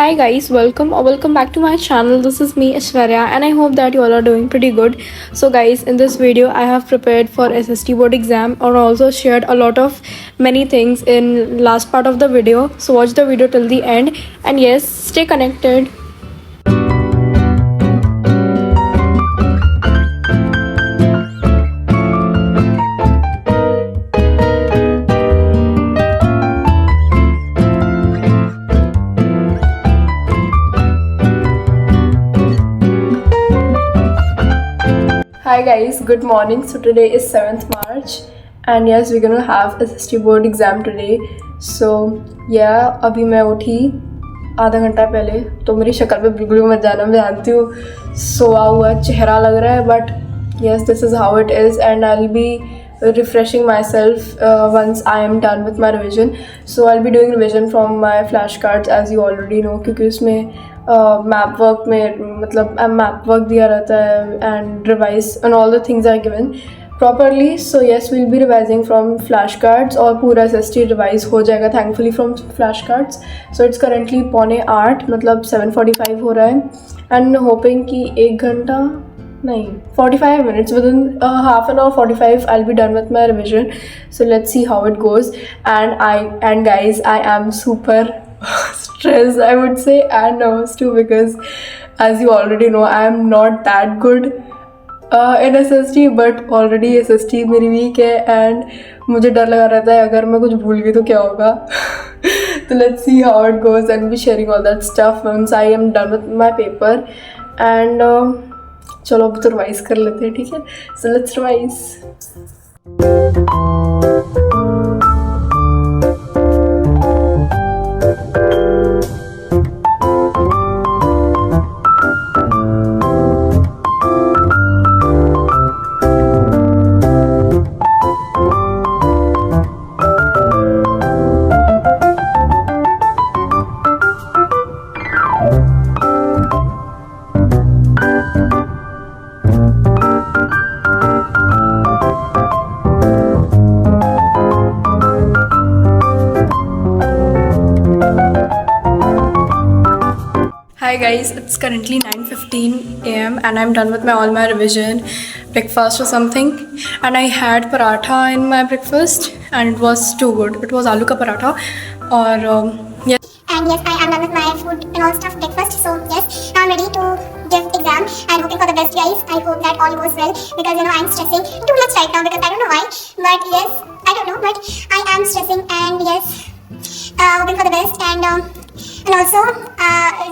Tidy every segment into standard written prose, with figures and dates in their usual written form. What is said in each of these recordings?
Hi guys, welcome back to my channel. This is me Aishwarya and I hope that you all are doing pretty good. So guys, in this video I have prepared for SST board exam and also shared a lot of many things in last part of the video. So watch the video till the end and yes, stay connected. Hi guys, good morning. So today is 7th March and yes, we're gonna have SST board exam today. So yeah, अभी मैं उठी आधा घंटा पहले, तो मेरी शक्ल पे बिल्कुल मत जाना, मैं जानती हूँ सोया हुआ चेहरा लग रहा है, but yes, this is how it is and I'll be refreshing myself once I am done with my revision. So I'll be doing revision from my flashcards as you already know, क्योंकि उसमें map work में मतलब map work दिया रहता है and revise and all the things are given properly. So yes, will be revising from flash cards और पूरा SST revise हो जाएगा thankfully from flash cards. So it's currently 7:45 मतलब 7:45 हो रहा है एंड होपिंग कि 1 घंटा नहीं 45 minutes, within half an hour 45 I'll be done with my revision. So let's see how it goes. And guys, I am super stressed, I would say, and nervous too, because as you already know I am not that good in SST, but already SST मेरी weak है and मुझे डर लगा रहता है अगर मैं कुछ भूल गई तो क्या होगा. So let's see how it goes and be sharing all that stuff once I am done with my paper. And चलो अब तो रिवाइज कर लेते हैं, ठीक है. So let's revise. Hi guys, it's currently 9:15 AM and I'm done with all my revision, breakfast or something, and I had paratha in my breakfast and it was too good. It was aloo ka paratha or yes. And yes, I am done with my food and all stuff breakfast. So yes, now I'm ready to give exam and hoping for the best, guys. I hope that all goes well because I'm stressing too much right now because I don't know why, but yes, I don't know, but I am stressing and yes, hoping for the best and also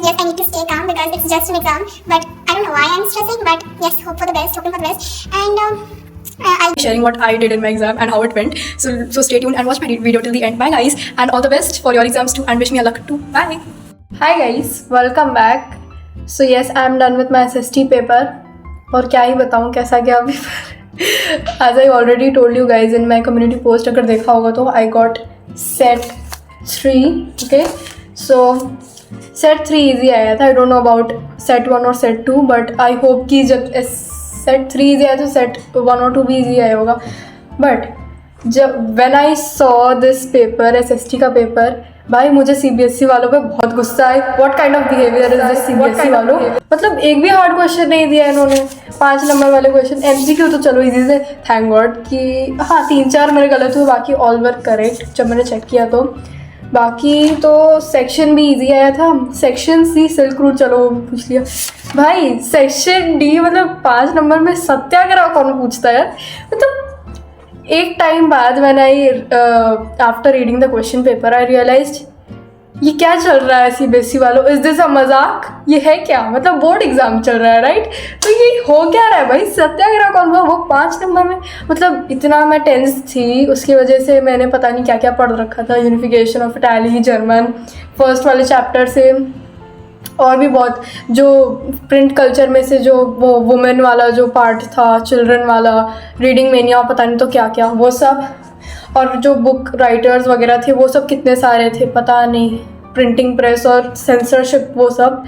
yes, I need to stay calm because it's just an exam, but I don't know why I'm stressing, but yes, hope for the best, hoping for the best. And I'll be sharing what I did in my exam and how it went. So stay tuned and watch my video till the end. Bye guys, and all the best for your exams too and wish me luck too. Bye. Hi guys, welcome back. So yes, I am done with my SST paper. और क्या ही बताऊँ कैसा गया paper. As I already told you guys in my community post, अगर देखा होगा तो I got set 3. Okay. So set 3 easy आया था. I don't know about set 1 और set 2, but I hope कि जब set 3 easy आया तो set 1 और 2 भी easy आया होगा. But जब when I saw this paper, SST का पेपर, भाई मुझे CBSE वालों पे बहुत गुस्सा है. What kind of behavior is this CBSE वालों. मतलब एक भी हार्ड क्वेश्चन नहीं दिया इन्होंने. 5 नंबर वाले क्वेश्चन MCQ तो चलो इजी से, थैंक गॉड कि हाँ 3-4 मेरे गलत हुए, बाकी ऑल वर करेक्ट जब मैंने चेक किया तो. बाकी तो सेक्शन भी इजी आया था. सेक्शन C सिल्क रूट चलो पूछ लिया. भाई सेक्शन D मतलब 5 नंबर में सत्याग्रह कौन पूछता है. मतलब एक टाइम बाद मैंने after reading the question paper I realized ये क्या चल रहा है CBSE वालों. इज दिस अ मजाक. ये है क्या, मतलब बोर्ड एग्जाम चल रहा है राइट. तो ये हो क्या रहा है भाई. सत्याग्रह कौन हुआ वो 5 नंबर में. मतलब इतना मैं टेंस थी उसकी वजह से मैंने पता नहीं क्या क्या पढ़ रखा था. Unification of Italy, German first वाले चैप्टर से और भी बहुत. जो प्रिंट कल्चर में से जो वो वुमेन वाला जो पार्ट था, चिल्ड्रन वाला, रीडिंग मेनिया, पता नहीं तो क्या क्या वो सब. और जो बुक राइटर्स वगैरह थे वो सब कितने सारे थे पता नहीं. प्रिंटिंग प्रेस और सेंसरशिप वो सब,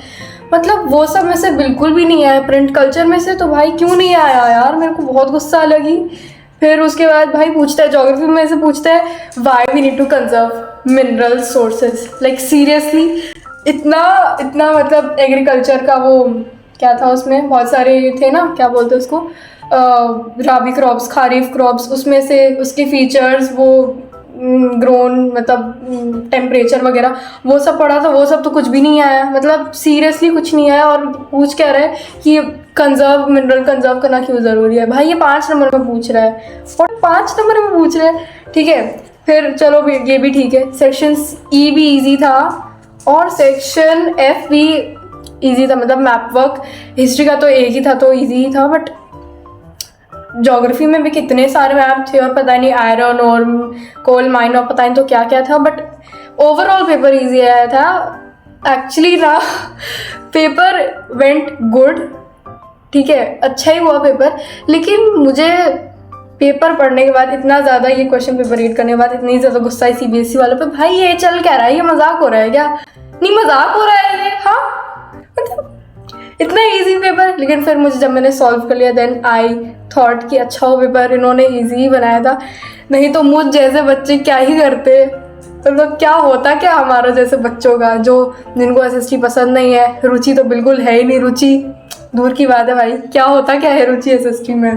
मतलब वो सब में से बिल्कुल भी नहीं आया. प्रिंट कल्चर में से तो भाई क्यों नहीं आया यार, मेरे को बहुत गुस्सा लगी. फिर उसके बाद भाई पूछता है ज्योग्राफी में से पूछता है why we need to conserve mineral sources. Like seriously इतना इतना मतलब एग्रीकल्चर का वो क्या था, उसमें बहुत सारे थे ना, क्या बोलते हैं उसको, राबी क्रॉप्स, खारीफ क्रॉप्स, उसमें से उसके फीचर्स, वो ग्रोन मतलब टेम्परेचर वगैरह वो सब पढ़ा था। वो सब तो कुछ भी नहीं आया, मतलब सीरियसली कुछ नहीं आया। और पूछ क्या रहा है कि कंजर्व मिनरल कंजर्व करना क्यों ज़रूरी है। भाई ये 5 नंबर में पूछ रहा है और 5 नंबर में पूछ रहा है, ठीक है। फिर चलो ये भी ठीक है। सेक्शन ई भी ईजी था और सेक्शन एफ भी ईजी था, मतलब मैप वर्क। हिस्ट्री का तो एक ही था तो ईजी ही था, बट ज्योग्राफी में भी कितने सारे मैप थे और पता नहीं आयरन और कोल माइन और पता नहीं तो क्या क्या था। बट ओवरऑल पेपर इजी आया था एक्चुअली ना। पेपर वेंट गुड, ठीक है, अच्छा ही हुआ पेपर। लेकिन मुझे पेपर पढ़ने के बाद इतना ज़्यादा, ये क्वेश्चन पेपर रीड करने के बाद इतनी ज़्यादा गुस्सा है सीबीएसई वालों पे। भाई ये चल क्या रहा है, ये मजाक हो रहा है क्या? नहीं मजाक हो रहा है ये, हाँ मतलब इतना इजी पेपर। लेकिन फिर मुझे जब मैंने सॉल्व कर लिया देन आई थॉट कि अच्छा वो पेपर इन्होंने इजी ही बनाया था, नहीं तो मुझ जैसे बच्चे क्या ही करते। मतलब क्या होता क्या हमारा जैसे बच्चों का, जो जिनको एसएसटी पसंद नहीं है, रुचि तो बिल्कुल है ही नहीं, रुचि दूर की बात है भाई, क्या होता क्या है रुचि एसएसटी में।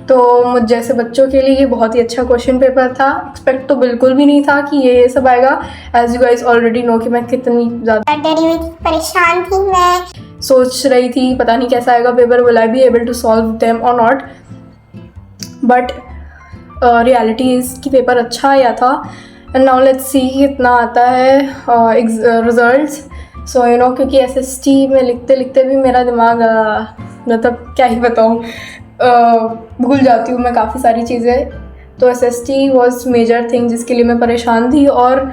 तो मुझ जैसे बच्चों के लिए ये बहुत ही अच्छा क्वेश्चन पेपर था। एक्सपेक्ट तो बिल्कुल भी नहीं था कि ये सब आएगा। As you guys already know कि मैं कितनी ज़्यादा परेशान थी, मैं सोच रही थी पता नहीं कैसा आएगा paper, will I be able to solve them और नॉट। बट रियलिटी इज़ कि पेपर अच्छा आया था। एंड नाउ लेट्स सी कितना आता है रिजल्ट्स। सो यू नो, क्योंकि एसएसटी में लिखते लिखते भी मेरा दिमाग मतलब क्या ही बताऊँ, भूल जाती हूँ मैं काफ़ी सारी चीज़ें। तो एसएसटी वॉज मेजर थिंग जिसके लिए मैं परेशान थी। और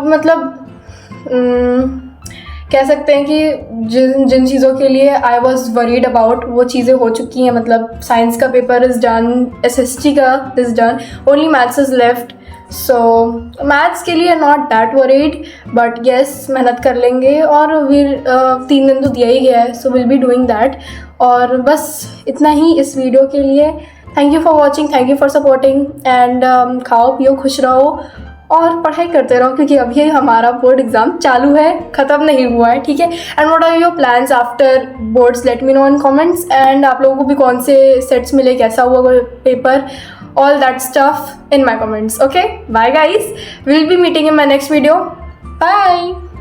मतलब कह सकते हैं कि जिन चीज़ों के लिए आई वॉज वरीड अबाउट वो चीज़ें हो चुकी हैं। मतलब साइंस का पेपर इज़ डन, एसएसटी का is done, only maths is left. So maths के लिए not that worried, but yes मेहनत कर लेंगे। और फिर 3 दिन तो दिया ही गया है, so will be doing that. और बस इतना ही इस वीडियो के लिए। Thank you for watching, thank you for supporting and खाओ पियो खुश रहो और पढ़ाई करते रहो, क्योंकि अभी हमारा बोर्ड एग्ज़ाम चालू है, ख़त्म नहीं हुआ है, ठीक है। And what are your plans after boards, let me know in comments. And आप लोगों को भी कौन से सेट्स मिले, कैसा हुआ paper, all that stuff in my comments. Okay, bye guys, we'll be meeting in my next video. Bye.